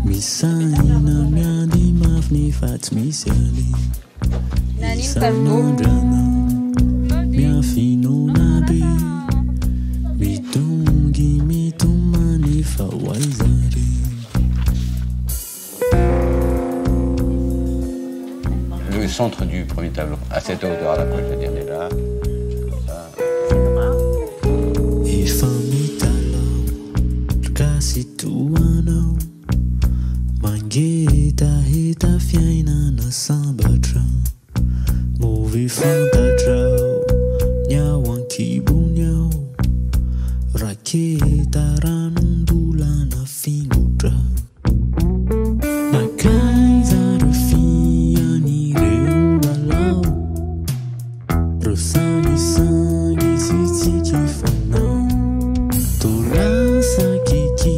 Misaina miadi mafni fat miseli. Sanandrana miafino nabe. Mitungi mitumani fawaizari. Le centre du premier tableau, à cette hauteur-là, quoi, je veux dire, déjà. Situano Mangita hita fiaina na sambatra Movie fantatra Nyawan kibunyao Raketa ranundula na fingutra Nakaiza rafia ni reubalau Rosani sangi sitiki fanao Tolasa kiki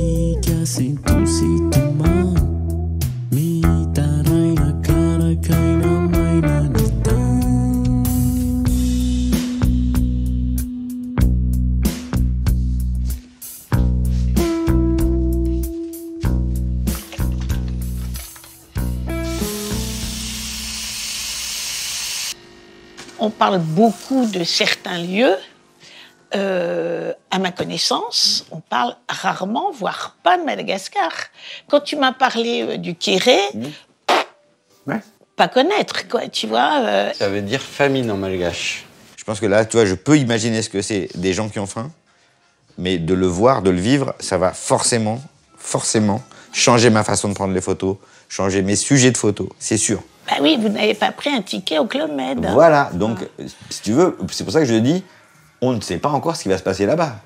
sinto situma mi tarai na cara kaina mai na nita. On parle beaucoup de certains lieux. À ma connaissance, on parle rarement, voire pas de Madagascar. Quand tu m'as parlé du Kéré, Ouais. pas connaître, quoi, tu vois. Ça veut dire famine en malgache. Je pense que là, tu vois, je peux imaginer ce que c'est des gens qui ont faim, mais de le voir, de le vivre, ça va forcément changer ma façon de prendre les photos, changer mes sujets de photos, c'est sûr. Bah oui, vous n'avez pas pris un ticket au Club Med. Voilà, donc, si tu veux, c'est pour ça que je dis, on ne sait pas encore ce qui va se passer là-bas.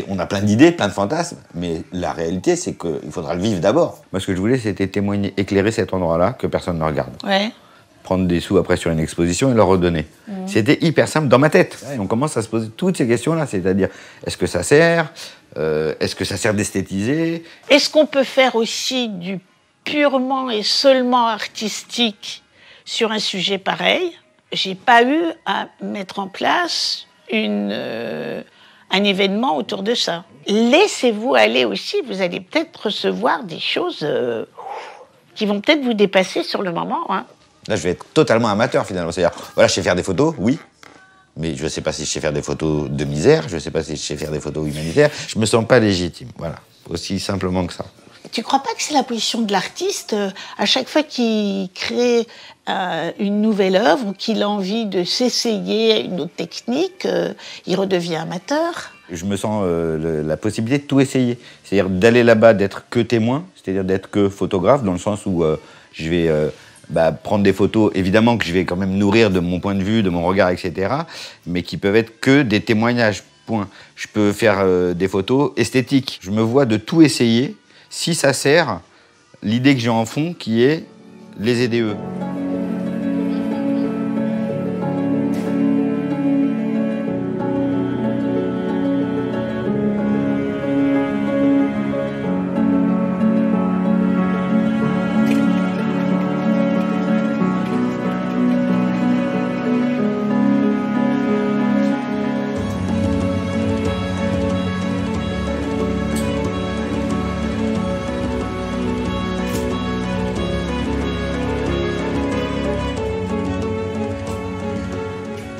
On a plein d'idées, plein de fantasmes, mais la réalité, c'est qu'il faudra le vivre d'abord. Moi, ce que je voulais, c'était témoigner, éclairer cet endroit-là, que personne ne regarde. Ouais. Prendre des sous après sur une exposition et leur redonner. C'était hyper simple dans ma tête. Et on commence à se poser toutes ces questions-là, c'est-à-dire, est-ce que ça sert Est-ce que ça sert d'esthétiser? Est-ce qu'on peut faire aussi du purement et seulement artistique sur un sujet pareil? J'ai pas eu à mettre en place un événement autour de ça. Laissez-vous aller aussi, vous allez peut-être recevoir des choses qui vont peut-être vous dépasser sur le moment. Hein. Là, je vais être totalement amateur, finalement. C'est-à-dire, voilà, je sais faire des photos, oui, mais je ne sais pas si je sais faire des photos de misère, je ne sais pas si je sais faire des photos humanitaires. Je ne me sens pas légitime, voilà. Aussi simplement que ça. Tu crois pas que c'est la position de l'artiste, à chaque fois qu'il crée une nouvelle œuvre ou qu'il a envie de s'essayer à une autre technique, il redevient amateur? Je me sens la possibilité de tout essayer. C'est-à-dire d'aller là-bas, d'être que témoin, c'est-à-dire d'être que photographe, dans le sens où je vais prendre des photos, évidemment que je vais quand même nourrir de mon point de vue, de mon regard, etc., mais qui peuvent être que des témoignages, point. Je peux faire des photos esthétiques. Je me vois de tout essayer, si ça sert l'idée que j'ai en fond, qui est les aider eux.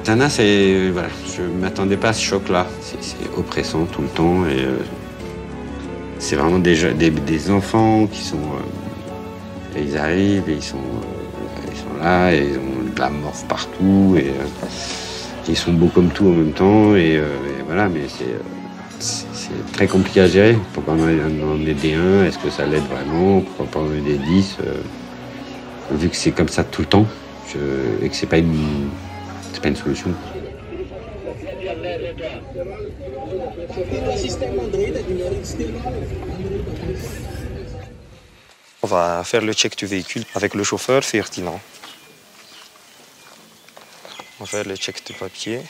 Tana, c'est... Voilà, je ne m'attendais pas à ce choc-là. C'est oppressant tout le temps. Et c'est vraiment des enfants qui sont... et ils arrivent et ils sont là et ils ont de la morphe partout. Et ils sont beaux comme tout en même temps. Et voilà, mais c'est très compliqué à gérer. Pourquoi en aider un? Est-ce que ça l'aide vraiment? Pourquoi pas en aider 10? Vu que c'est comme ça tout le temps et que c'est pas une solution. On va faire le check du véhicule avec le chauffeur Ferdinand. On va faire le check du papier.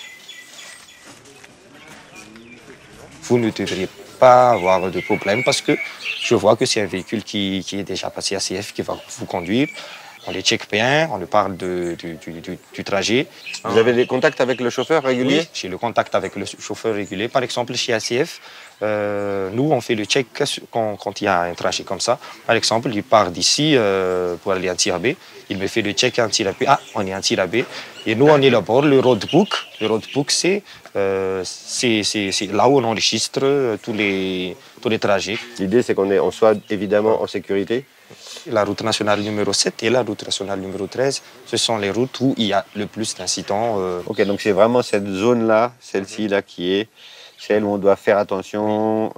Vous ne devriez pas avoir de problème parce que je vois que c'est un véhicule qui est déjà passé ACF qui va vous conduire. On les check bien, on lui parle du trajet. Vous avez des contacts avec le chauffeur régulier? Oui, j'ai le contact avec le chauffeur régulier. Par exemple, chez ACF, nous, on fait le check quand il y a un trajet comme ça. Par exemple, il part d'ici pour aller à Tirabé. Il me fait le check à Tirabé. Ah, on est à Tirabé. Et nous, on élabore le roadbook. Le roadbook, c'est là où on enregistre tous les trajets. L'idée, c'est qu'on soit évidemment en sécurité. La route nationale numéro 7 et la route nationale numéro 13, ce sont les routes où il y a le plus d'incidents. Ok, donc c'est vraiment cette zone-là, celle-ci, là, qui est celle où on doit faire attention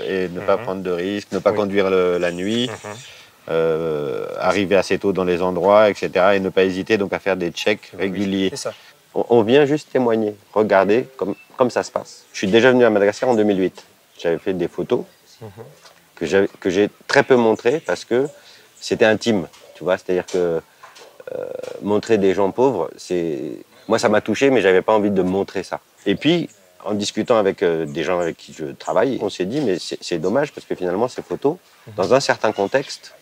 et ne pas prendre de risques, ne pas conduire la nuit, arriver assez tôt dans les endroits, etc. Et ne pas hésiter donc à faire des checks réguliers. C'est ça. On vient juste témoigner, regarder comme ça se passe. Je suis déjà venu à Madagascar en 2008. J'avais fait des photos que j'ai très peu montrées parce que c'était intime, tu vois. C'est-à-dire que montrer des gens pauvres, moi ça m'a touché, mais j'avais pas envie de montrer ça. Et puis, en discutant avec des gens avec qui je travaille, on s'est dit, mais c'est dommage parce que finalement ces photos, dans un certain contexte,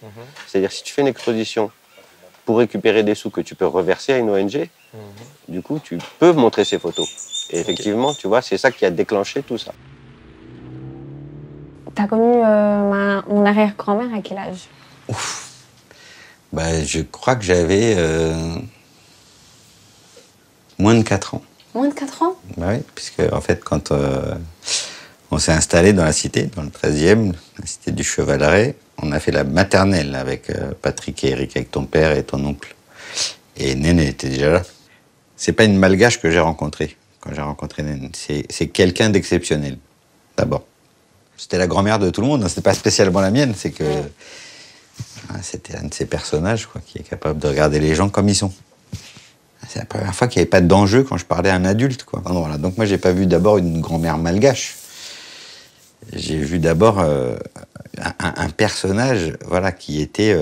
c'est-à-dire si tu fais une exposition pour récupérer des sous que tu peux reverser à une ONG, du coup tu peux montrer ces photos. Et effectivement, tu vois, c'est ça qui a déclenché tout ça. T'as connu mon arrière-grand-mère à quel âge? Ouf. Bah, je crois que j'avais moins de 4 ans. Moins de 4 ans? Bah oui, puisque en fait, quand on s'est installé dans la cité, dans le 13e, la cité du Chevaleret, on a fait la maternelle avec Patrick et Eric, avec ton père et ton oncle. Et Néné était déjà là. C'est pas une malgache que j'ai rencontrée quand j'ai rencontré Néné. C'est quelqu'un d'exceptionnel, d'abord. C'était la grand-mère de tout le monde, c'était pas spécialement la mienne, c'est que c'était un de ces personnages quoi, qui est capable de regarder les gens comme ils sont. C'est la première fois qu'il n'y avait pas d'enjeu quand je parlais à un adulte, quoi. Enfin, voilà. Donc moi, j'ai pas vu d'abord une grand-mère malgache. J'ai vu d'abord un personnage, voilà, qui était.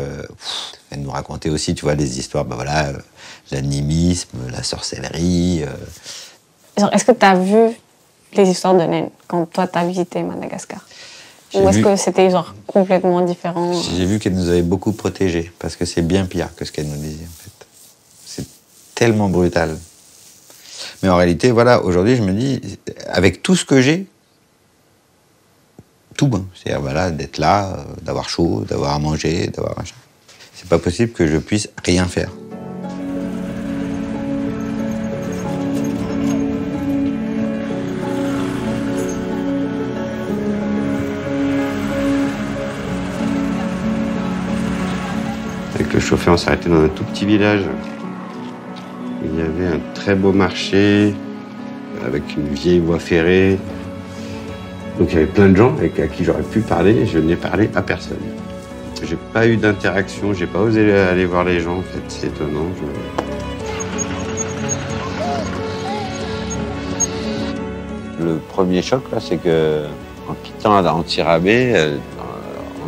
Elle nous racontait aussi, tu vois, des histoires, voilà, l'animisme, la sorcellerie. Est-ce que tu as vu les histoires de naines quand toi t'as visité Madagascar? Ou est-ce que c'était genre complètement différent? J'ai vu qu'elle nous avait beaucoup protégés, parce que c'est bien pire que ce qu'elle nous disait, en fait. C'est tellement brutal. Mais en réalité, voilà, aujourd'hui, je me dis, avec tout ce que j'ai, tout bon. C'est-à-dire, voilà, d'être là, d'avoir chaud, d'avoir à manger, d'avoir machin. C'est pas possible que je puisse rien faire. Avec le chauffeur, on s'est arrêté dans un tout petit village. Il y avait un très beau marché avec une vieille voie ferrée. Donc il y avait plein de gens à qui j'aurais pu parler. Je n'ai parlé à personne. J'ai pas eu d'interaction, j'ai pas osé aller voir les gens. En fait, c'est étonnant. Le premier choc là, c'est que en quittant Antsirabe,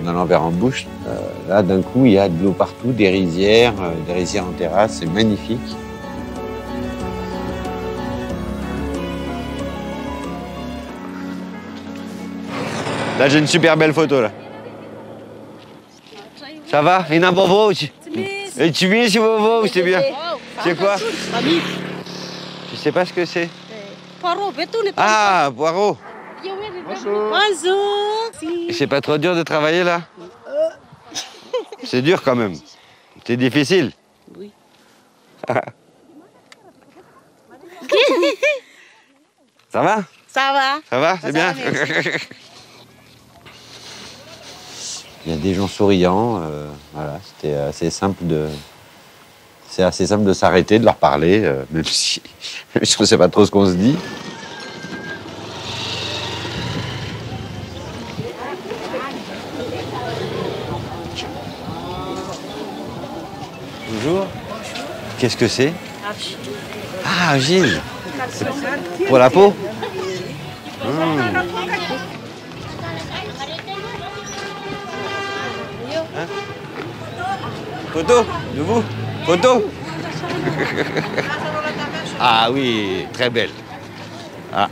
en allant vers Embouche, là d'un coup il y a de l'eau partout, des rizières en terrasse, c'est magnifique. Là j'ai une super belle photo là. Ça va? Ina bobo? Et tu viens si bobo, c'est bien. C'est quoi? Je sais pas ce que c'est. Ah, poireau. C'est pas trop dur de travailler là? C'est dur quand même. C'est difficile. Oui. Ça va? Ça va. Ça va? C'est bien? Il y a des gens souriants. Voilà, c'était assez simple de. C'est assez simple de s'arrêter, de leur parler, même si je ne sais pas trop ce qu'on se dit. Bonjour. Qu'est-ce que c'est? Ah, argile. Pour la peau? Hein? Photo de vous? Photo? Ah oui, très belle. Ah.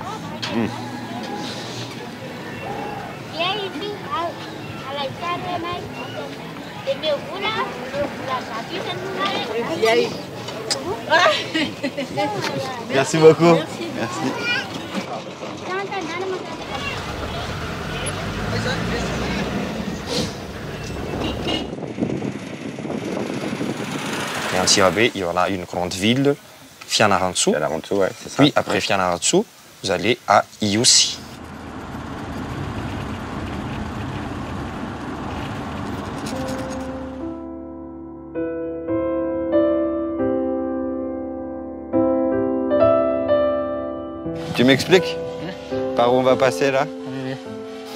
Merci beaucoup. Merci. Et en Tirabé, il y aura une grande ville, Fianarantsoa. Fianarantsoa, ouais, c'est ça. Puis après Fianarantsoa, vous allez à Iusi. Tu m'expliques par où on va passer là?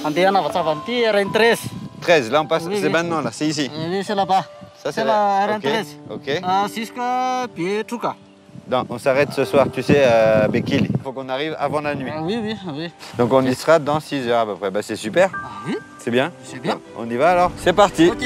13, là on passe, c'est maintenant là, c'est ici. Oui, c'est là-bas. Ça C'est la RN13. Ok. Jusqu'à Pietruca. Donc, on s'arrête ce soir, tu sais, à Bekil. Il faut qu'on arrive avant la nuit. Oui. Donc on y sera dans 6 heures à peu près. Bah, c'est super. Oui, C'est bien. c'est bien. On y va alors? C'est parti. Ok.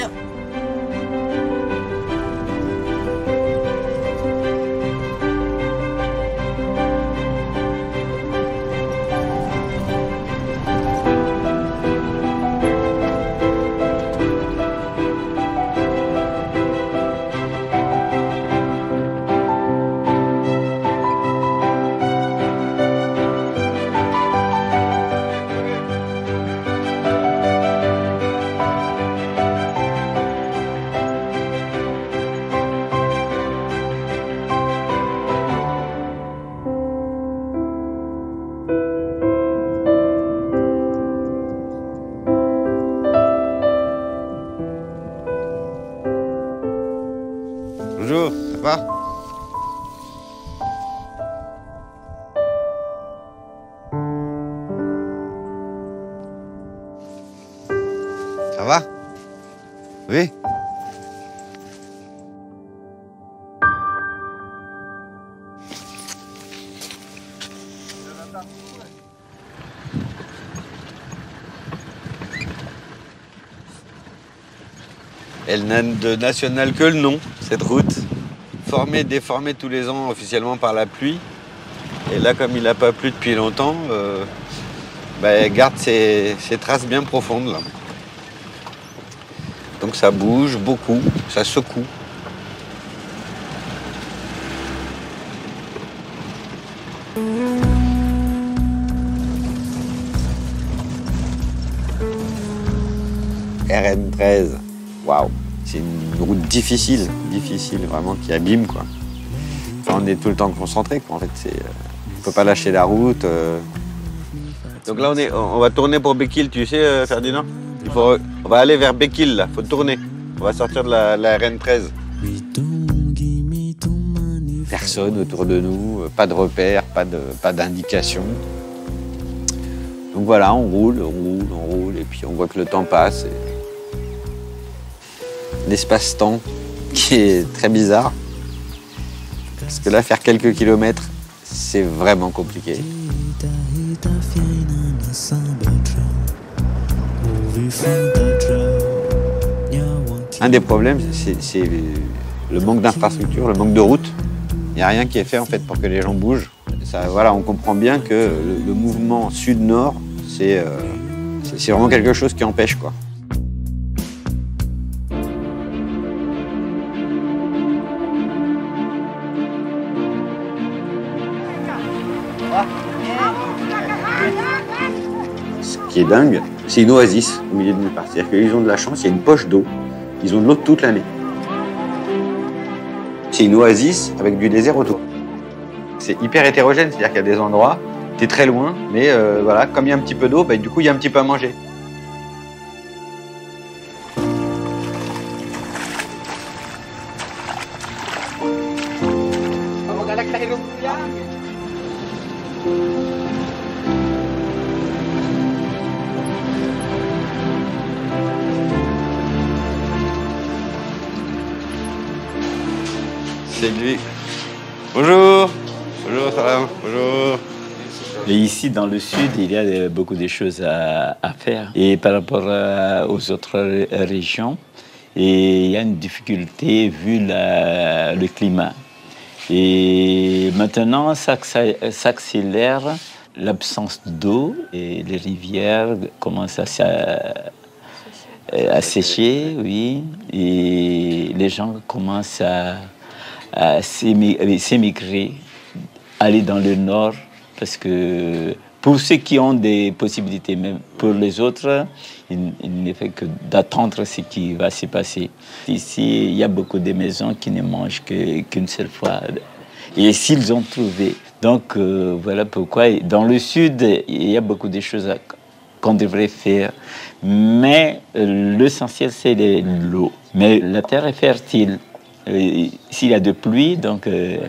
Bonjour, ça va? Ça va? Oui? Elle n'a de national que le nom, cette route. Formée, déformée tous les ans officiellement par la pluie. Et là, comme il n'a pas plu depuis longtemps, elle garde ses traces bien profondes. Là. Donc ça bouge beaucoup, ça secoue. RN13, waouh, c'est une route difficile, vraiment qui abîme quoi. Enfin, on est tout le temps concentré quoi. En fait, on peut pas lâcher la route. Donc là on va tourner pour Bekil, tu sais Ferdinand. On va aller vers Bekil là, faut tourner. On va sortir de la RN13. Personne autour de nous, pas de repères, pas d'indication. Donc voilà, on roule, et puis on voit que le temps passe. L'espace-temps qui est très bizarre. Parce que là, faire quelques kilomètres, c'est vraiment compliqué. Un des problèmes, c'est le manque d'infrastructure, le manque de route. Il n'y a rien qui est fait en fait pour que les gens bougent. Ça, voilà, on comprend bien que le mouvement sud-nord, c'est vraiment quelque chose qui empêche quoi. Ce qui est dingue, c'est une oasis au milieu de nulle part. C'est-à-dire qu'ils ont de la chance, il y a une poche d'eau, ils ont de l'eau toute l'année. C'est une oasis avec du désert autour. C'est hyper hétérogène, c'est-à-dire qu'il y a des endroits, t'es très loin, mais voilà, comme il y a un petit peu d'eau, du coup il y a un petit peu à manger. C'est lui. Bonjour. Bonjour, salam. Bonjour. Et ici, dans le sud, il y a beaucoup de choses à faire. Et par rapport aux autres régions, il y a une difficulté vu le climat. Et maintenant, ça s'accélère. L'absence d'eau et les rivières commencent à à sécher, oui. Et les gens commencent à s'émigrer, aller dans le nord, parce que pour ceux qui ont des possibilités, même pour les autres, il ne fait que d'attendre ce qui va se passer. Ici, il y a beaucoup de maisons qui ne mangent qu'une seule fois. Et s'ils ont trouvé. Donc, voilà pourquoi. Dans le sud, il y a beaucoup de choses qu'on devrait faire. Mais l'essentiel, c'est l'eau. Mais la terre est fertile. S'il y a de pluie, donc il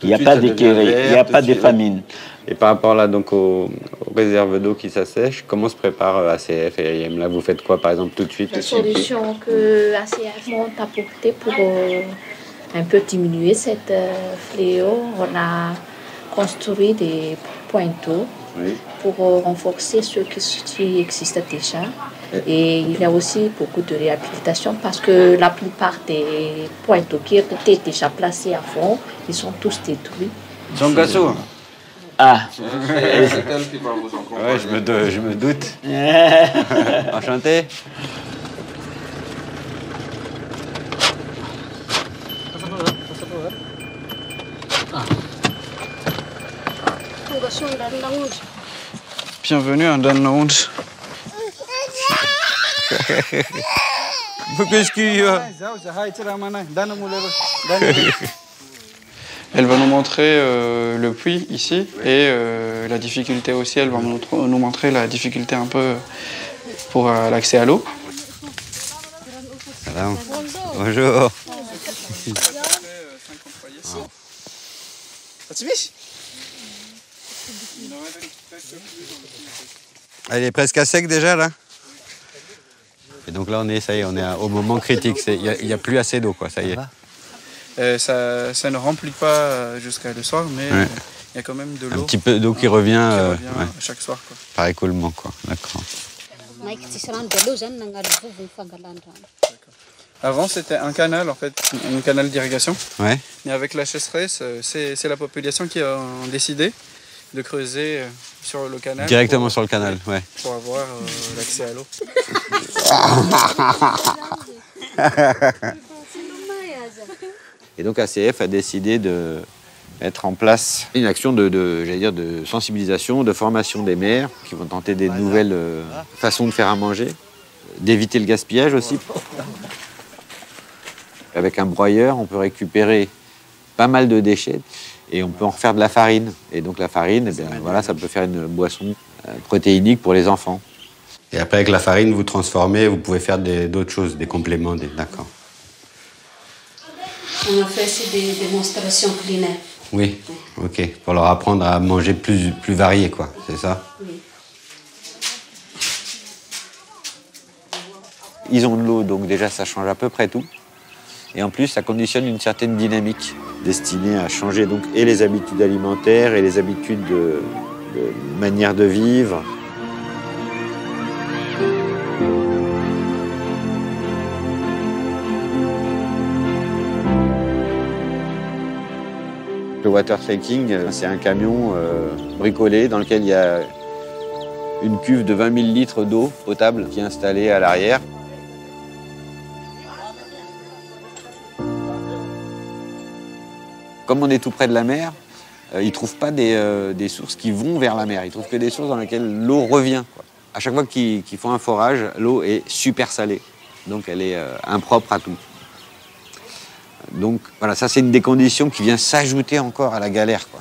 n'y a pas d'écueil, il n'y a pas de famine. Et par rapport là donc aux réserves d'eau qui s'assèchent, comment se prépare ACF et IM? Là, vous faites quoi par exemple tout de suite? La solution que ACF monte apporter pour un peu diminuer cette fléau, on a construit des points d'eau pour renforcer ceux qui existent déjà. Et il y a aussi beaucoup de réhabilitation parce que la plupart des points d'eau qui étaient déjà placés à fond, ils sont tous détruits. Zongasso. Ah, c'est elle qui va vous accompagner. Ouais, je me doute. Enchanté. Bienvenue à Dan Lounge. Elle va nous montrer le puits ici et la difficulté aussi. Elle va nous montrer la difficulté un peu pour l'accès à l'eau. Salam. Bonjour. Elle est presque à sec déjà là. Et donc là on est, ça y est, on est au moment critique. Il n'y a plus assez d'eau quoi, ça y est. Ça ne remplit pas jusqu'à le soir, mais il y a quand même de l'eau. Un petit peu d'eau qui revient, chaque soir. Quoi. Par écoulement quoi, d'accord. Avant c'était un canal en fait, un canal d'irrigation. Ouais. Mais avec la sécheresse, c'est la population qui a décidé de creuser sur le canal. Directement sur le canal, ouais. Pour avoir l'accès à l'eau. Et donc ACF a décidé de mettre en place une action de sensibilisation, de formation des maires qui vont tenter des nouvelles façons de faire à manger, d'éviter le gaspillage aussi. Avec un broyeur, on peut récupérer pas mal de déchets et on peut en refaire de la farine. Et donc la farine, eh bien, voilà, ça peut faire une boisson protéinique pour les enfants. Et après, avec la farine, vous transformez, vous pouvez faire d'autres choses, des compléments, d'accord. On a fait aussi des démonstrations culinaires. Oui, ok. Pour leur apprendre à manger plus varié, quoi, c'est ça? Oui. Ils ont de l'eau, donc déjà, ça change à peu près tout. Et en plus, ça conditionne une certaine dynamique destinée à changer donc, et les habitudes alimentaires et les habitudes de manière de vivre. Le water trekking, c'est un camion bricolé dans lequel il y a une cuve de 20 000 litres d'eau potable qui est installée à l'arrière. Comme on est tout près de la mer, ils ne trouvent pas des sources qui vont vers la mer. Ils trouvent que des sources dans lesquelles l'eau revient, quoi. À chaque fois qu'ils font un forage, l'eau est super salée. Donc elle est impropre à tout. Donc voilà, ça c'est une des conditions qui vient s'ajouter encore à la galère, quoi.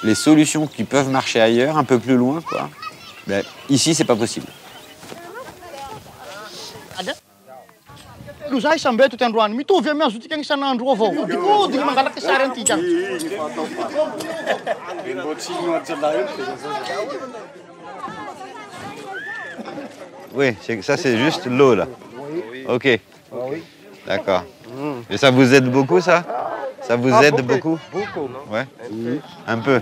Les solutions qui peuvent marcher ailleurs, un peu plus loin, quoi, ben, ici c'est pas possible. Oui, ça c'est juste l'eau là. Ok. D'accord. Et ça vous aide beaucoup ça? Ça vous aide beaucoup? Beaucoup, non? Ouais. Un peu.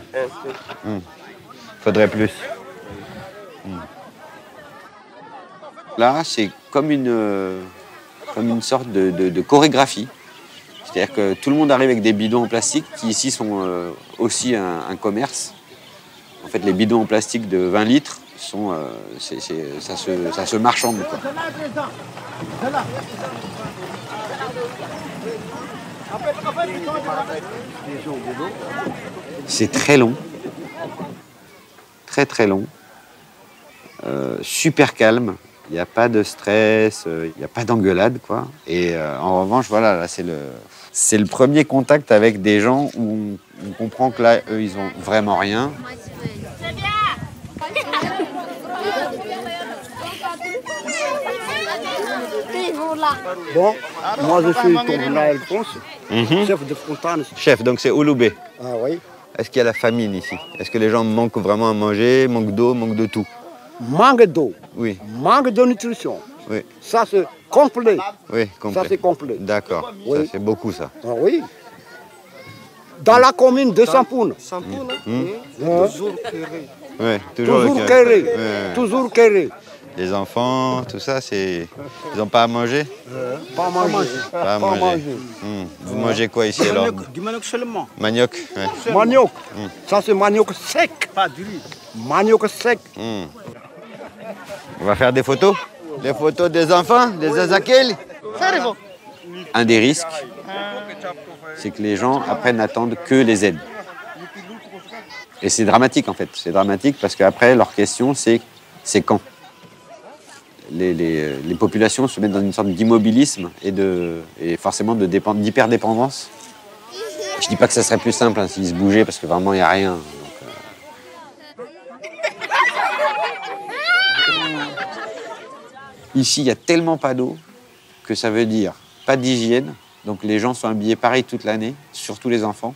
Faudrait plus. Là, c'est comme une sorte de chorégraphie. C'est-à-dire que tout le monde arrive avec des bidons en plastique qui ici sont aussi un commerce. En fait, les bidons en plastique de 20 litres, sont, ça se marchande, quoi. C'est très long, très très long, super calme. Il n'y a pas de stress, il n'y a pas d'engueulade, quoi. Et en revanche, voilà, là, c'est le premier contact avec des gens où on comprend que là, eux, ils ont vraiment rien. Bon, moi je suis Tourna Alphonse, chef de Fontane. Chef, donc c'est Ouloubé. Ah oui. Est-ce qu'il y a la famine ici? Est-ce que les gens manquent vraiment à manger, manquent d'eau, manquent de tout? Manque d'eau, oui. Manque de nutrition. Oui. Ça c'est complet. Oui, complet. Ça c'est complet. D'accord, oui. Ça c'est beaucoup ça. Ah oui. Dans la commune de Sampoun. Toujours Kéré. Oui, toujours Kéré. Ouais. Toujours Kéré. Les enfants, tout ça, c'est... Ils n'ont pas à manger? Pas à manger. Pas à manger. Vous mangez quoi ici alors? Du manioc seulement. Manioc, ouais. Manioc. Ça c'est manioc sec. Pas du riz. Manioc sec. On va faire des photos? Les photos des enfants, des Azakel? Un des risques, c'est que les gens après n'attendent que les aides. Et c'est dramatique en fait. C'est dramatique parce qu'après, leur question, c'est quand? Les populations se mettent dans une sorte d'immobilisme et forcément d'hyperdépendance. Je dis pas que ça serait plus simple hein, s'ils se bougeaient parce que vraiment il n'y a rien. Donc, Ici, il n'y a tellement pas d'eau que ça veut dire pas d'hygiène. Donc les gens sont habillés pareil toute l'année, surtout les enfants.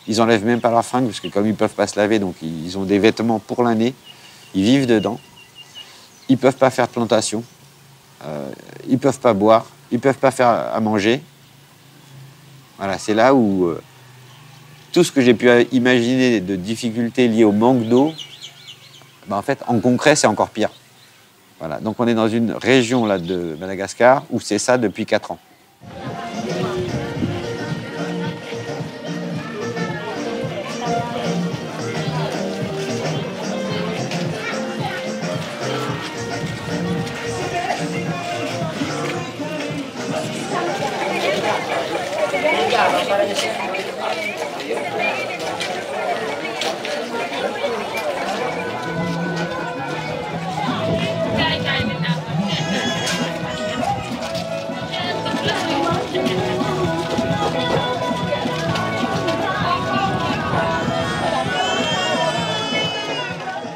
Ils n'enlèvent même pas leurs fringues parce que comme ils ne peuvent pas se laver, donc ils ont des vêtements pour l'année. Ils vivent dedans. Ils ne peuvent pas faire de plantation. Ils ne peuvent pas boire. Ils ne peuvent pas faire à manger. Voilà, c'est là où tout ce que j'ai pu imaginer de difficultés liées au manque d'eau, ben en fait, en concret, c'est encore pire. Voilà. Donc on est dans une région là, de Madagascar où c'est ça depuis 4 ans.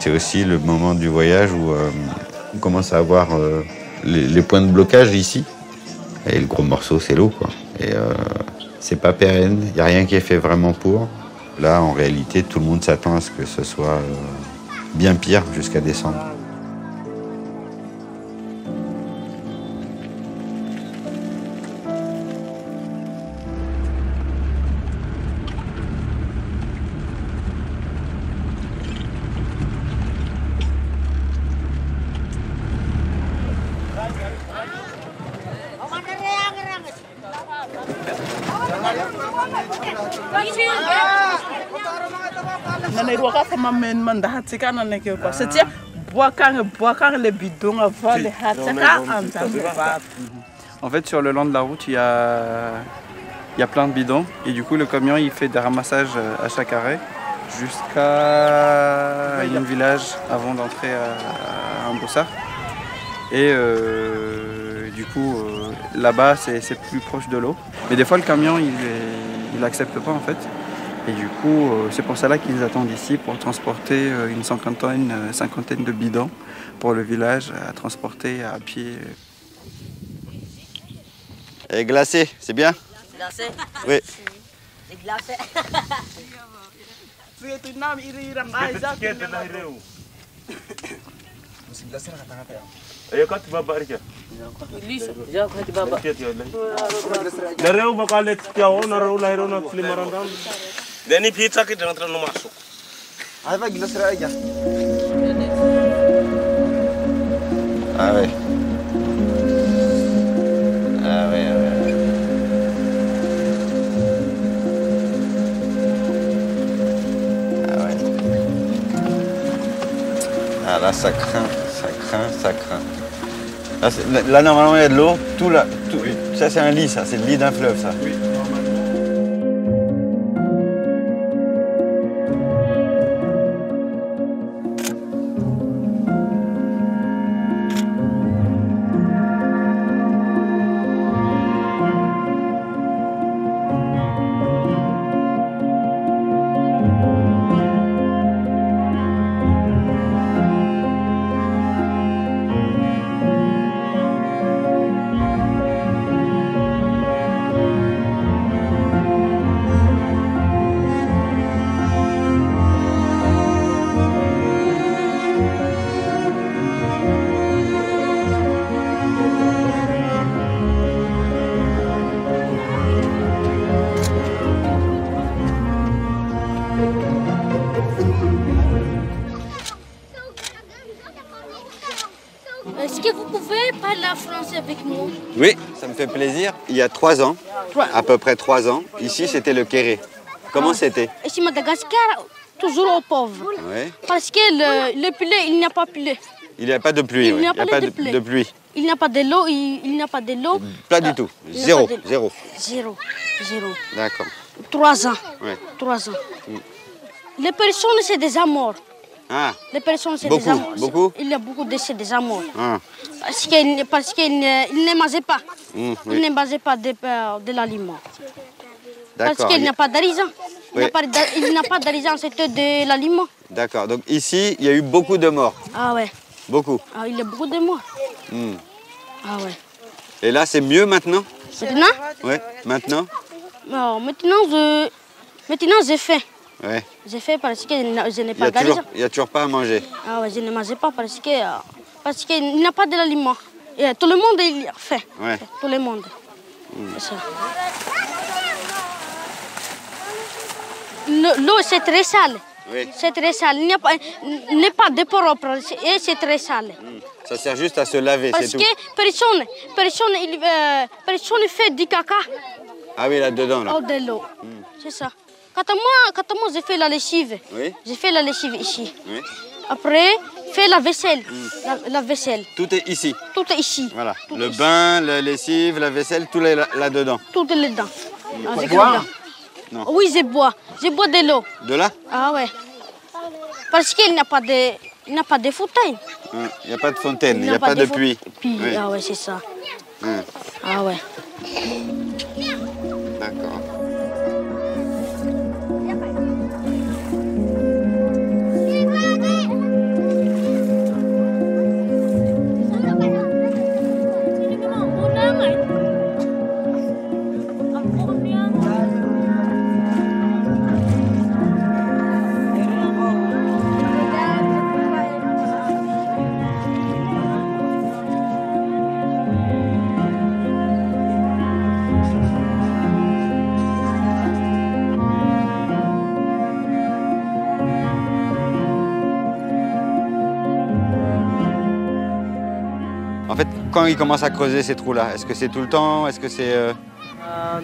C'est aussi le moment du voyage où on commence à avoir les points de blocage ici. Et le gros morceau, c'est l'eau, quoi. Et c'est pas pérenne, il n'y a rien qui est fait vraiment pour. Là, en réalité, tout le monde s'attend à ce que ce soit bien pire jusqu'à décembre. En fait, sur le long de la route, il y a plein de bidons. Et du coup, le camion, il fait des ramassages à chaque arrêt jusqu'à un village avant d'entrer à Ambossar. Et du coup, là-bas, c'est plus proche de l'eau. Mais des fois, le camion, il n'accepte pas, en fait. Et du coup, c'est pour cela qu'ils attendent ici pour transporter une cinquantaine de bidons pour le village à transporter à pied. Et glacé, c'est bien? Glacé? Oui. C'est glacé. Ayo kat baba rika. Nareu bakal tiao nareu lahiro na klimarandam. Deni pizza ke jangan terlalu masuk. Apa gelas aja. Ah ouais. Ah ouais, ah ouais. Ah ouais. Ah là, là, ça craint, ça craint, ça craint. Là, normalement, il y a de l'eau. Tout là, tout, oui. Ça, c'est un lit, ça. C'est le lit d'un fleuve, ça. Oui. Est-ce que vous pouvez parler français avec nous? Oui, ça me fait plaisir. Il y a 3 ans, à peu près 3 ans, ici c'était le Kéré. Comment c'était? Ici, Madagascar, toujours aux pauvres. Oui. Parce que le pluie, il n'y a pas pluie. Il n'y a pas de pluie. Il n'y a pas de pluie. Il n'y a pas de l'eau, il n'y a pas de l'eau. Pas du tout. Zéro. Zéro. D'accord. 3 ans. Ouais. 3 ans. Les personnes, c'est des amours. Ah. Les personnes, c'est beaucoup, des amours. Beaucoup. Il y a beaucoup de c'est des amours. Ah. Parce qu'ils ne mangeaient pas. Oui. Ils ne mangeaient pas de l'aliment. D'accord. Parce qu'il n'y a pas d'argent. Oui. Il n'y a pas d'argent, c'était de l'aliment. D'accord. Donc ici, il y a eu beaucoup de morts. Ah ouais. Beaucoup. Ah, il y a beaucoup de morts. Ah ouais. Et là, c'est mieux maintenant? Maintenant? Oui, maintenant? Non, maintenant, j'ai fait. Ouais. J'ai fait parce que je n'ai pas d'argent. Il n'y a toujours pas à manger. Ah ouais, je ne mangeais pas parce qu'il n'y a pas de l'aliment. Et tout le monde il a fait. Ouais. Tout le monde. C'est ça. L'eau, c'est très sale. Oui. C'est très sale. Il n'y a pas de propre et c'est très sale. Ça sert juste à se laver, c'est tout. Parce que personne ne fait du caca. Ah oui, là-dedans, là. Hors de l'eau. C'est ça. Quand moi j'ai fait la lessive, oui. J'ai fait la lessive ici. Oui. Après, fait la vaisselle. La vaisselle. Tout est ici. Tout est ici. Voilà. Tout le ici. bain, la lessive, la vaisselle, tout est là-dedans. Tout est là-dedans. Pour boire? Non. Oui, je bois. Je bois de l'eau. De là? Ah ouais. Parce qu'il n'y a pas de fontaine. Il n'y a pas de fontaine, il n'y a pas de pluie. Oui. Oui. Ah ouais, c'est ça. Ah ouais. D'accord. En fait, quand ils commencent à creuser ces trous-là, est-ce que c'est tout le temps? Est-ce que c'est... À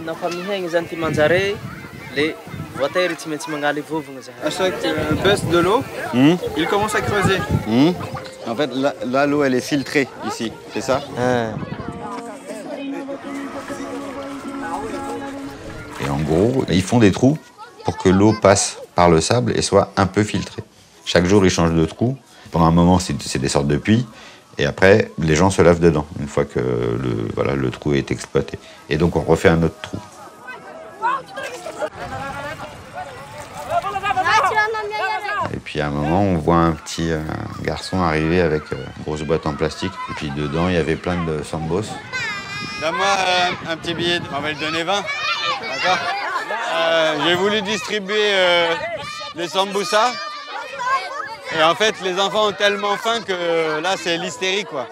chaque baisse de l'eau, ils commencent à creuser. En fait, là, l'eau, elle est filtrée, ici, c'est ça? Et en gros, ils font des trous pour que l'eau passe par le sable et soit un peu filtrée. Chaque jour, ils changent de trou. Pendant un moment, c'est des sortes de puits. Et après, les gens se lavent dedans, une fois que le trou est exploité. Et donc, on refait un autre trou. Et puis, à un moment, on voit un petit garçon arriver avec une grosse boîte en plastique. Et puis, dedans, il y avait plein de sambos. Donne-moi un petit billet, on va le donner 20. D'accord. J'ai voulu distribuer les samboussas. Et en fait, les enfants ont tellement faim que là, c'est l'hystérie, quoi.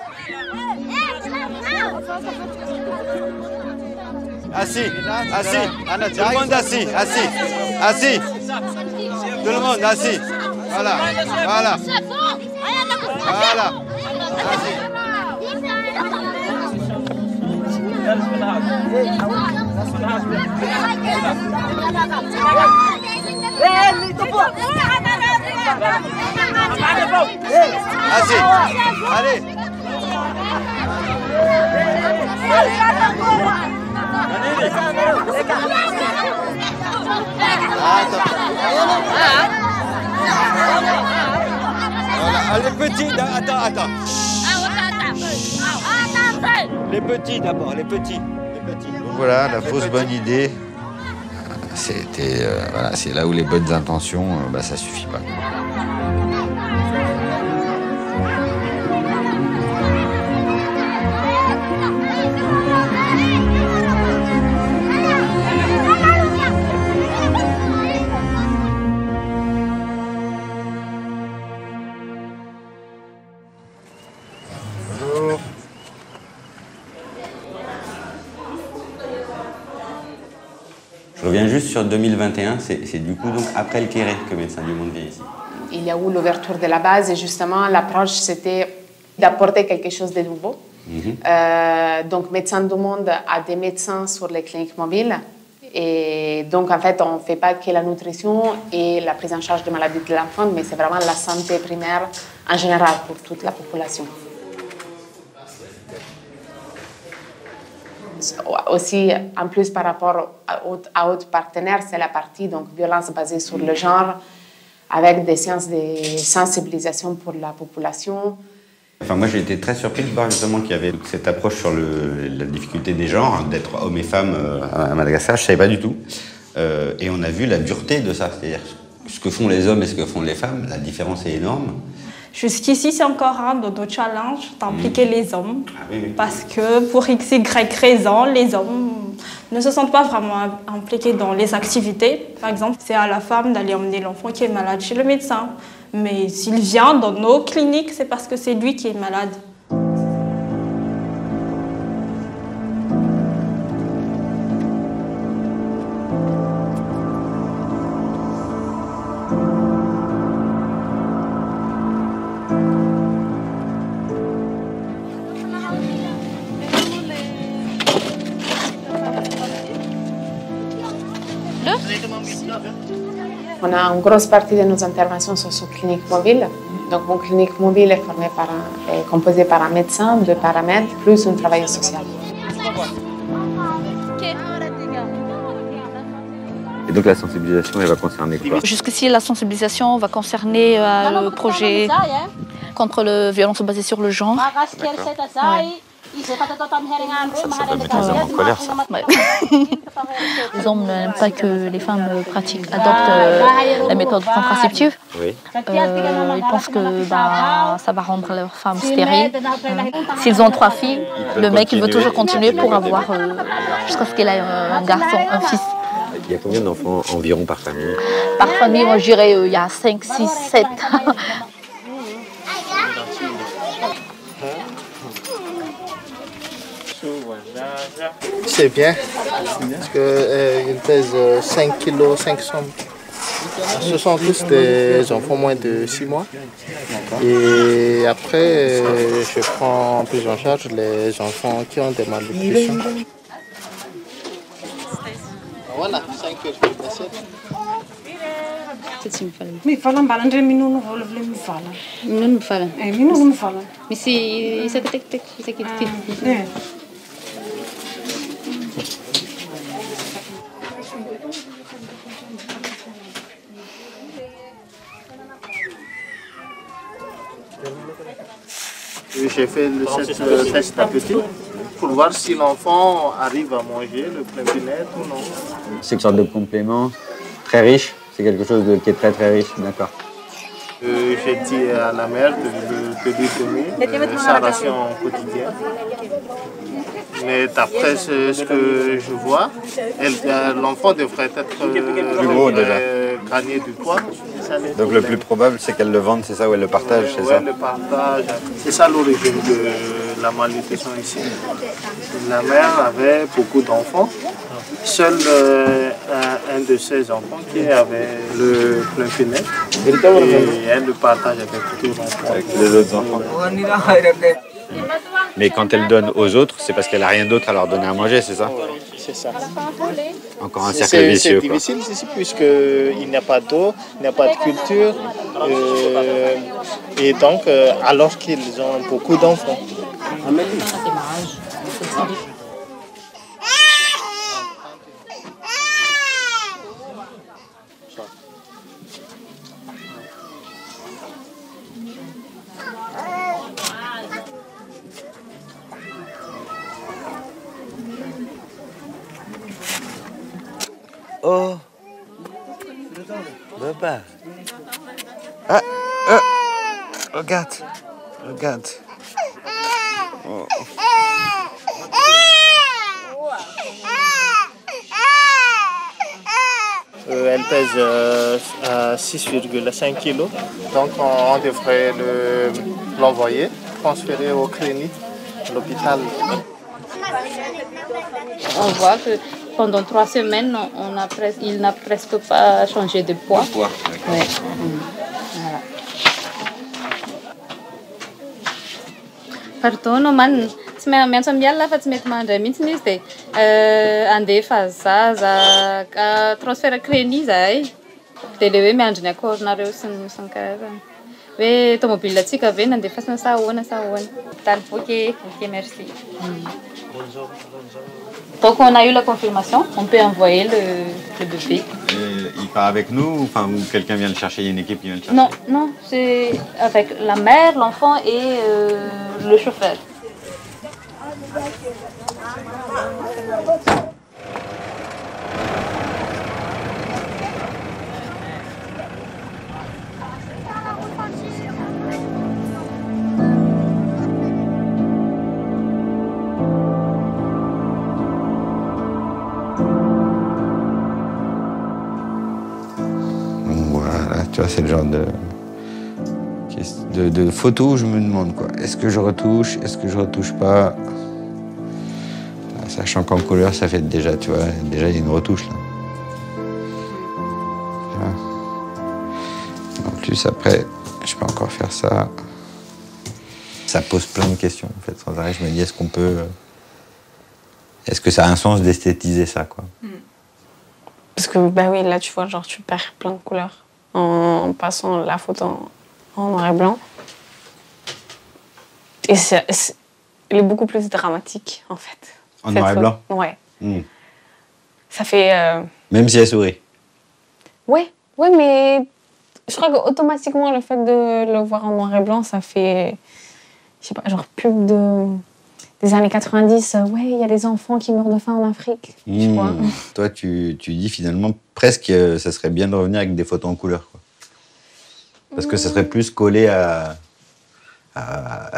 Assis, assis. Tout le monde assis, assis. Assis. Tout le monde assis. Voilà, voilà. Voilà. Assis. Assez. Allez. Voilà, les petits, attends. Les petits d'abord, les petits. Donc voilà, la fausse bonne idée. C'était, voilà, c'est là où les bonnes intentions, ça suffit pas. Je reviens juste sur 2021, c'est du coup donc après le Kéré que Médecins du Monde vient ici. Il y a eu l'ouverture de la base et justement l'approche c'était d'apporter quelque chose de nouveau. Donc Médecins du Monde a des médecins sur les cliniques mobiles et donc en fait on ne fait pas que la nutrition et la prise en charge des maladies de l'enfant, mais c'est vraiment la santé primaire en général pour toute la population. Aussi, en plus par rapport à autres partenaires, c'est la partie donc violence basée sur le genre, avec des séances de sensibilisation pour la population. Enfin, moi j'ai été très surpris de voir justement qu'il y avait cette approche sur la difficulté des genres, d'être hommes et femmes à Madagascar, je ne savais pas du tout. Et on a vu la dureté de ça, c'est-à-dire ce que font les hommes et ce que font les femmes, la différence est énorme. Jusqu'ici, c'est encore un de nos challenges d'impliquer les hommes. Parce que pour x, y raison, les hommes ne se sentent pas vraiment impliqués dans les activités. Par exemple, c'est à la femme d'aller emmener l'enfant qui est malade chez le médecin. Mais s'il vient dans nos cliniques, c'est parce que c'est lui qui est malade. On a une grosse partie de nos interventions sur ce clinique mobile. Donc, mon clinique mobile est composé par un médecin, 2 paramètres, plus un travailleur social. Et donc la sensibilisation, elle va concerner quoi? Jusqu'ici, la sensibilisation va concerner le projet contre la violence basée sur le genre. Ça peut mettre les hommes en colère, ça. Ouais. Les hommes n'aiment pas que les femmes adoptent la méthode contraceptive. Oui. Ils pensent que ça va rendre leur femme stérile. S'ils ont 3 filles, le mec il veut toujours continuer pour avoir jusqu'à ce qu'il ait un garçon, un fils. Il y a combien d'enfants environ par famille? Par famille, moi je dirais il y a 5, 6, 7. C'est bien, parce qu'il pèse 5 kg 500. Ce sont tous des enfants moins de 6 mois. Et après, je prends en prise en charge les enfants qui ont des malnutritions. Voilà, 5 kg. J'ai fait ce test d'appétit pour voir si l'enfant arrive à manger le plein bien-être ou non. C'est une sorte de complément très riche, c'est quelque chose qui est très très riche, d'accord. J'ai dit à la mère de lui donner sa ration quotidienne. Mais d'après ce que je vois, l'enfant devrait être plus gros déjà. Gagner du poids. Donc le plus probable, c'est qu'elle le vende, c'est ça, ou elle le partage, c'est ça? Oui, le partage. C'est ça l'origine de la malnutrition ici. La mère avait beaucoup d'enfants. Seul un de ses enfants qui avait le plein fenêtre. Et elle le partage avec les autres enfants. Mais quand elle donne aux autres, c'est parce qu'elle n'a rien d'autre à leur donner à manger, c'est ça? c'est ça. Encore un cercle vicieux. C'est difficile ici puisqu'il n'y a pas d'eau, il n'y a pas de culture. Et donc, alors qu'ils ont beaucoup d'enfants. Oh, papa. Regarde, regarde. Oh. Elle pèse à 6,5 kg. Donc on devrait l'envoyer, transférer au clinique, à l'hôpital. On voit que pendant 3 semaines, il n'a presque pas changé de poids. Ouais. Voilà. Pardon, man. Miantso miala fa tsy mety mandray mihitsy izy dia andefa zaza transfert clinique zahay dia le hoe miandry ny akoronareo sy ny karazany hoe tomobilatsika ve nandefasana sa ahoana Hôpital ok, merci. Donc on a eu la confirmation, on peut envoyer le bébé. Il part avec nous ou quelqu'un vient le chercher, il y a une équipe qui vient le chercher? Non, c'est avec la mère, l'enfant et le chauffeur. Voilà, tu vois, c'est le genre de photos où je me demande quoi. Est-ce que je retouche? Est-ce que je retouche pas? Sachant qu'en couleur, ça fait déjà, tu vois, déjà il y a une retouche là. En plus, après, je peux encore faire ça. Ça pose plein de questions en fait. Sans arrêt, je me dis, est-ce qu'on peut. Est-ce que ça a un sens d'esthétiser ça, quoi? Parce que, bah oui, là, tu vois, genre, tu perds plein de couleurs en passant la photo en noir et blanc. Et il est beaucoup plus dramatique, en fait. En noir et blanc? Ouais. Ça fait... Même si elle sourit? Ouais, mais je crois qu'automatiquement, le fait de le voir en noir et blanc, ça fait, je sais pas, genre pub des années 90. Ouais, il y a des enfants qui meurent de faim en Afrique, tu vois. Toi, tu dis finalement presque ça serait bien de revenir avec des photos en couleur, quoi. Parce que ça serait plus collé à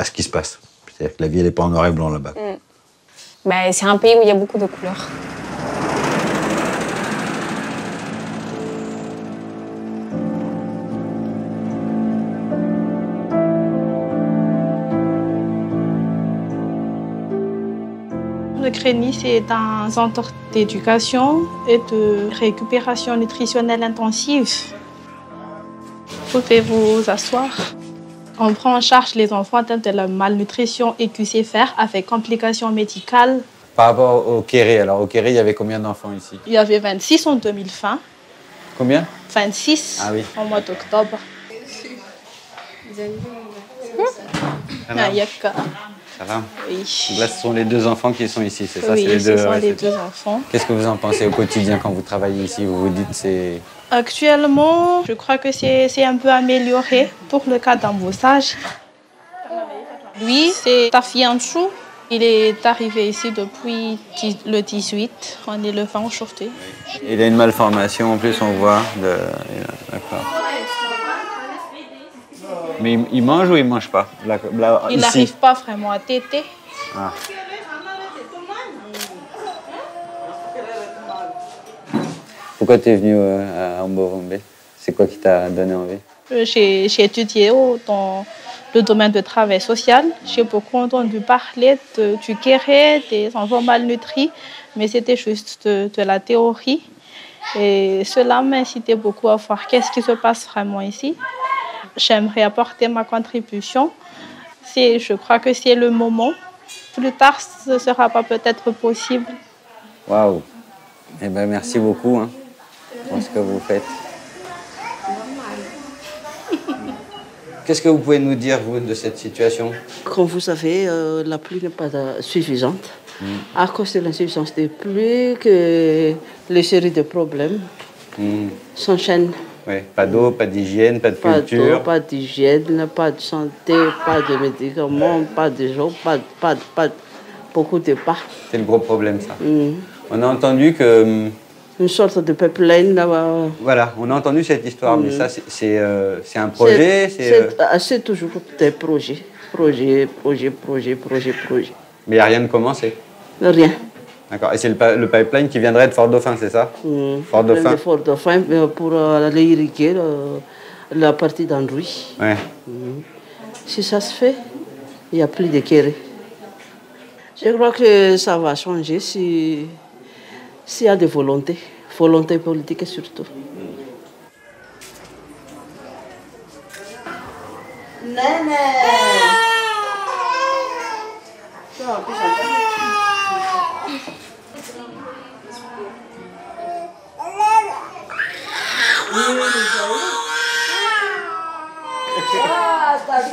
ce qui se passe. C'est-à-dire que la vie, elle n'est pas en noir et blanc là-bas. Bah, c'est un pays où il y a beaucoup de couleurs. Le CRENI, c'est un centre d'éducation et de récupération nutritionnelle intensive. Vous pouvez vous asseoir. On prend en charge les enfants atteints de la malnutrition aiguë sévère avec complications médicales. Par rapport au Kéré, alors au Kéré, il y avait combien d'enfants ici? Il y avait 26 en 2020. Combien? 26 ah oui. Au mois d'octobre. Ça va? Oui. Donc là, ce sont les 2 enfants qui sont ici, c'est ça? Oui, c'est ce sont les 2 enfants. Qu'est-ce que vous en pensez au quotidien quand vous travaillez ici? Vous vous dites c'est... Actuellement, je crois que c'est un peu amélioré pour le cas d'embauchage. Lui, c'est Tafianchou. Il est arrivé ici depuis le 18. On est le 20 aujourd'hui. Il a une malformation, en plus, on voit. D'accord. Mais il mange ou il mange pas? Il n'arrive pas vraiment à téter. Ah. Pourquoi tu es venu à Ambovombe? C'est quoi qui t'a donné envie? J'ai étudié dans le domaine du travail social. J'ai beaucoup entendu parler du Kéré, des enfants malnutris, mais c'était juste de la théorie. Et cela m'incitait beaucoup à voir qu'est-ce qui se passe vraiment ici. J'aimerais apporter ma contribution. Je crois que c'est le moment. Plus tard, ce ne sera pas peut-être possible. Waouh. Eh ben, merci beaucoup hein, pour ce que vous faites. Qu'est-ce que vous pouvez nous dire, vous, de cette situation? Comme vous savez, la pluie n'est pas suffisante. À cause de l'insuffisance des pluies, que les séries de problèmes s'enchaînent. Oui, pas d'eau, pas d'hygiène, pas de culture. Pas d'hygiène, pas de santé, pas de médicaments, pas de eau, pas beaucoup de pas. C'est le gros problème, ça. On a entendu que... Une sorte de pipeline là-bas. Voilà, on a entendu cette histoire, mais ça, c'est un projet. C'est toujours des projets. Projet. Mais il n'y a rien de commencé? Rien. D'accord. Et c'est le pipeline qui viendrait de Fort-Dauphin, c'est ça? Fort-Dauphin. Fort-Dauphin pour aller irriguer la partie d'Androuille. Ouais. Si ça se fait, il n'y a plus de kéré. Je crois que ça va changer s'il y a de volonté politique surtout. Néné! Ah, tá bem!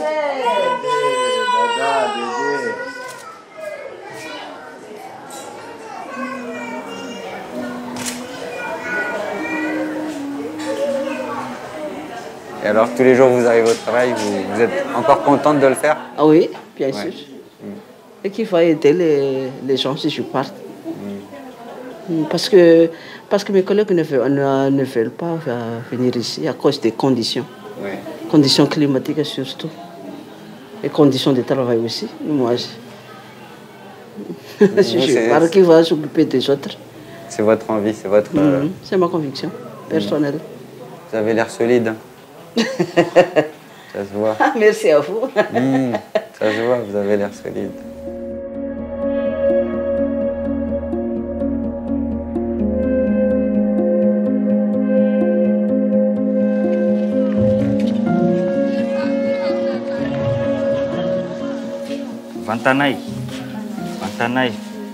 Et alors, tous les jours, vous arrivez au travail, vous êtes encore contente de le faire? Ah oui, bien sûr. Et qu'il faut aider les gens si je parte. Parce que mes collègues ne veulent pas venir ici à cause des conditions. Conditions climatiques surtout. Et conditions de travail aussi. Moi, je pars, qui va s'occuper des autres. C'est votre envie, c'est votre... C'est ma conviction personnelle. Vous avez l'air solide. Ça se voit. Merci à vous. Ça se voit, vous avez l'air solide. Vantanaï,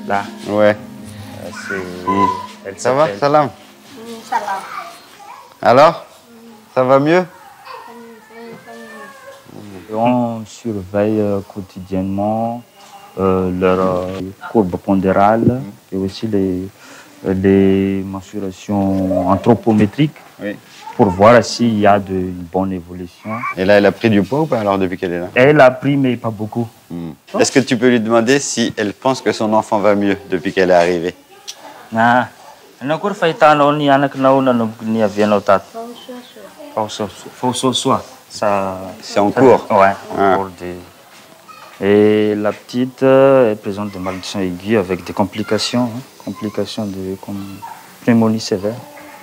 là. Ouais. Ça va, Salam? Salam. Alors? Ça va mieux? On surveille quotidiennement leur courbe pondérale et aussi les mensurations anthropométriques pour voir s'il y a de bonnes évolutions. Et là, elle a pris du poids ou pas alors depuis qu'elle est là? Elle a pris, mais pas beaucoup. Est-ce que tu peux lui demander si elle pense que son enfant va mieux depuis qu'elle est arrivée? C'est en cours. Ouais, en cours. Et la petite est présente de maladies aiguës avec des complications, complications de pneumonie sévère.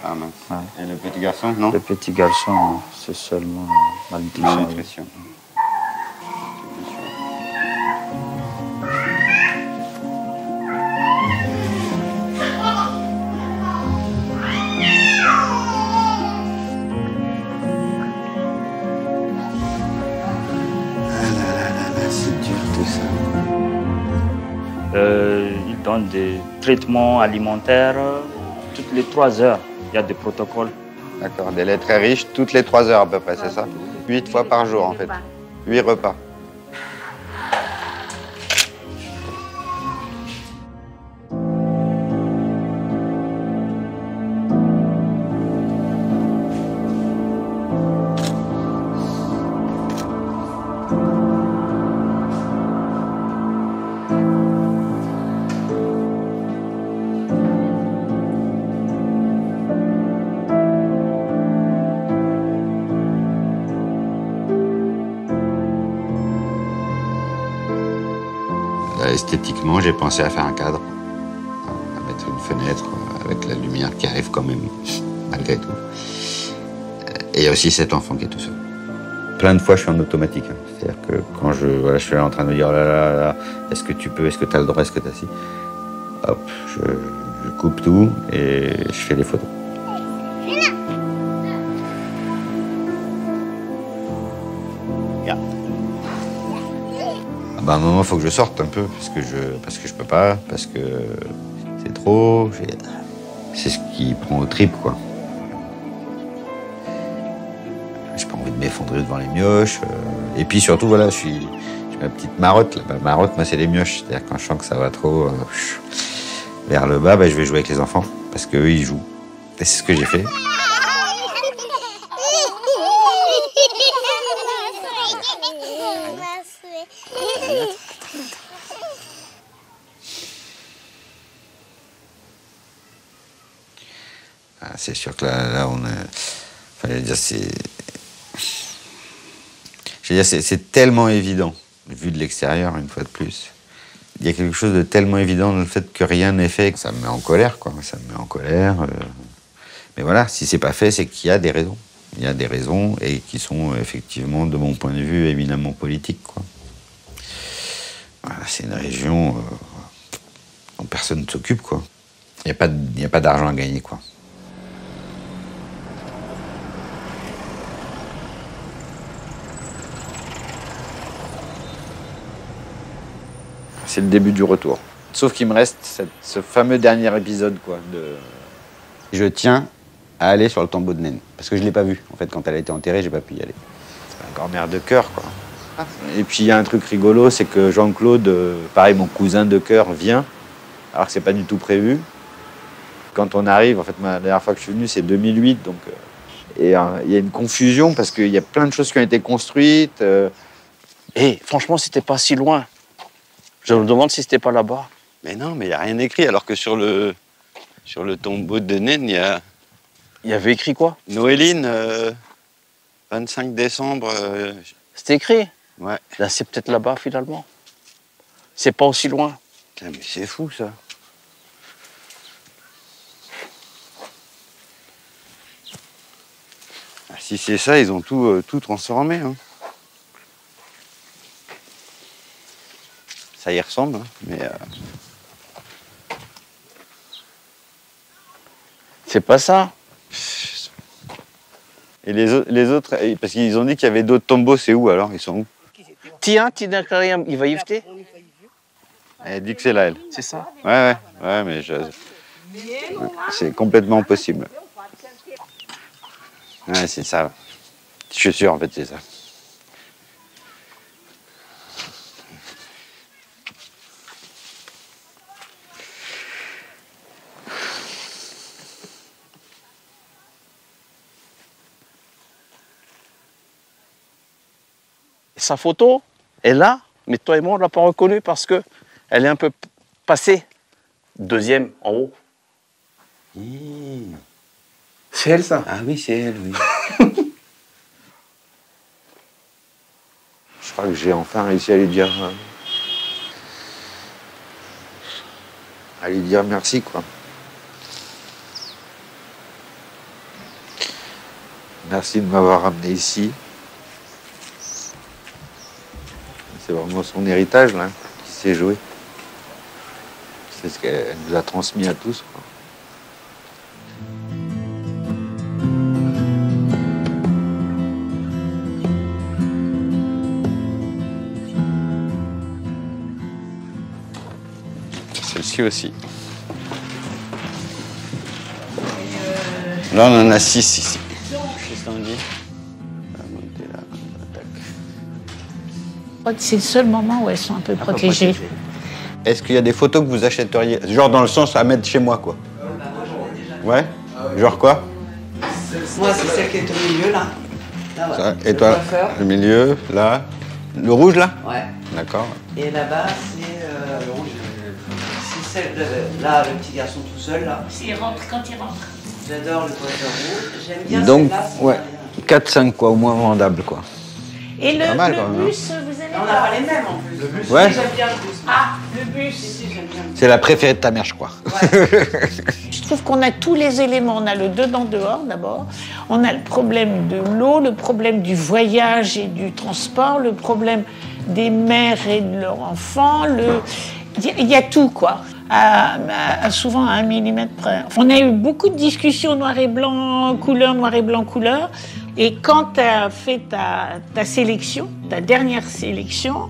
Ah mince. Ouais. Et le petit garçon, non? Le petit garçon, c'est seulement malnutrition. C'est dur tout ça. Ils donnent des traitements alimentaires toutes les 3 heures. Il y a des protocoles. D'accord, des laits très riches toutes les 3 heures à peu près, c'est ça? 8 fois par jour en fait. 8 repas. Esthétiquement, j'ai pensé à faire un cadre, à mettre une fenêtre avec la lumière qui arrive quand même, malgré tout. Et il y a aussi cet enfant qui est tout seul. Plein de fois, je suis en automatique. C'est-à-dire que quand je suis en train de me dire, oh là là là, est-ce que tu peux, est-ce que tu as le droit, est-ce que tu as ci, hop, je coupe tout et je fais des photos. À un moment, il faut que je sorte un peu, parce que je peux pas, parce que c'est trop. trop. C'est ce qui prend aux tripes, quoi. J'ai pas envie de m'effondrer devant les mioches. Et puis surtout, voilà, j'ai ma petite marotte. Là. Ma marotte, moi, c'est les mioches. C'est-à-dire quand je sens que ça va trop vers le bas, je vais jouer avec les enfants. Parce qu'eux, ils jouent. Et c'est ce que j'ai fait. C'est sûr que là on est... Enfin, c'est tellement évident, vu de l'extérieur, une fois de plus. Il y a quelque chose de tellement évident dans le fait que rien n'est fait, que ça me met en colère, quoi. Ça me met en colère. Mais voilà, si c'est pas fait, c'est qu'il y a des raisons. Il y a des raisons, et qui sont effectivement, de mon point de vue, éminemment politiques, quoi. Voilà, c'est une région dont personne ne s'occupe, quoi. Il n'y a pas d'argent à gagner, quoi. C'est le début du retour. Sauf qu'il me reste ce fameux dernier épisode, quoi. Je tiens à aller sur le tombeau de Naine. Parce que je ne l'ai pas vu. En fait, quand elle a été enterrée, j'ai pas pu y aller. C'est un grand-mère de cœur, quoi. Et puis, il y a un truc rigolo, c'est que Jean-Claude, pareil, mon cousin de cœur, vient, alors que c'est pas du tout prévu. Quand on arrive, en fait, la dernière fois que je suis venu, c'est 2008, donc... et il y a une confusion, parce qu'il y a plein de choses qui ont été construites. Et franchement, c'était pas si loin. Je me demande si c'était pas là-bas. Mais non, mais il n'y a rien écrit, alors que sur le tombeau de Naine, il y avait écrit quoi? Noéline, 25 décembre. C'était écrit? Ouais. Là, c'est peut-être là-bas, finalement. C'est pas aussi loin. Putain, mais c'est fou, ça. Ah, si c'est ça, ils ont tout transformé, hein. Ça y ressemble, hein, mais... C'est pas ça. Et les autres, parce qu'ils ont dit qu'il y avait d'autres tombeaux, c'est où alors? Ils sont où? Tiens, il va y éviter. Elle dit que c'est là, elle. C'est ça? Ouais, mais c'est complètement possible. Ouais, c'est ça. Je suis sûr, en fait, c'est ça. Sa photo est là, mais toi et moi, on ne l'a pas reconnue parce qu'elle est un peu passée. Deuxième, en haut. C'est elle, ça? Ah oui, c'est elle, oui. Je crois que j'ai enfin réussi à lui dire merci, quoi. Merci de m'avoir ramené ici. C'est vraiment son héritage, là, qui s'est joué. C'est ce qu'elle nous a transmis à tous, quoi. Celle-ci aussi. Là, on en a 6 ici. Qu'est-ce qu'on dit? C'est le seul moment où elles sont un peu protégées. Est-ce qu'il y a des photos que vous achèteriez? Genre dans le sens à mettre chez moi, quoi. Ouais? Genre quoi? Moi, c'est celle qui est au milieu, là. Là, ouais. Ça. Et toi? Le milieu, là. Le rouge, là? Ouais. D'accord. Et là-bas, c'est celle de... Là, le petit garçon tout seul, là. Il rentre quand il rentre. J'adore le poisson rouge. J'aime bien Donc, celle-là. ouais. 4-5, quoi, au moins vendable, quoi. Et le, Pas mal, le quand même, bus, vous aimez On n'a pas les mêmes, en plus. Le bus, Ouais. j'aime bien le bus. Ah, le bus. Si, j'aime bien. C'est la préférée de ta mère, je crois. Je trouve qu'on a tous les éléments. On a le dedans-dehors, d'abord. On a le problème de l'eau, le problème du voyage et du transport, le problème des mères et de leurs enfants. Il y a tout, quoi. Souvent à 1 millimètre près. On a eu beaucoup de discussions noir et blanc, couleur. Et quand tu as fait ta sélection, ta dernière sélection,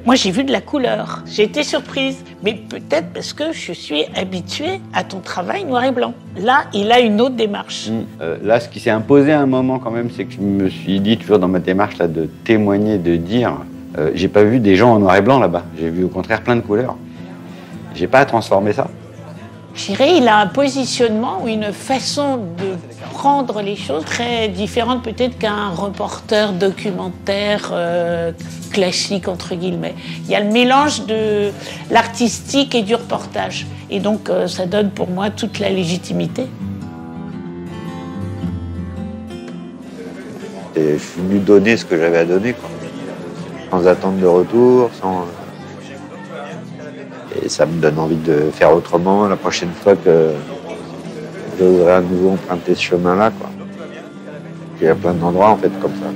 moi j'ai vu de la couleur. J'ai été surprise, mais peut-être parce que je suis habituée à ton travail noir et blanc. Là, il a une autre démarche. Là, ce qui s'est imposé à un moment quand même, c'est que je me suis dit, toujours dans ma démarche là, de témoigner, de dire, j'ai pas vu des gens en noir et blanc là-bas. J'ai vu au contraire plein de couleurs. J'ai pas à transformer ça. Je dirais, il a un positionnement ou une façon de prendre les choses très différente peut-être qu'un reporter documentaire classique, entre guillemets. Il y a le mélange de l'artistique et du reportage. Et donc, ça donne pour moi toute la légitimité. Et je suis venu donner ce que j'avais à donner, quoi. Sans attendre de retour, sans... Et ça me donne envie de faire autrement la prochaine fois que j'oserai à nouveau emprunter ce chemin-là, quoi. Il y a plein d'endroits, en fait, comme ça.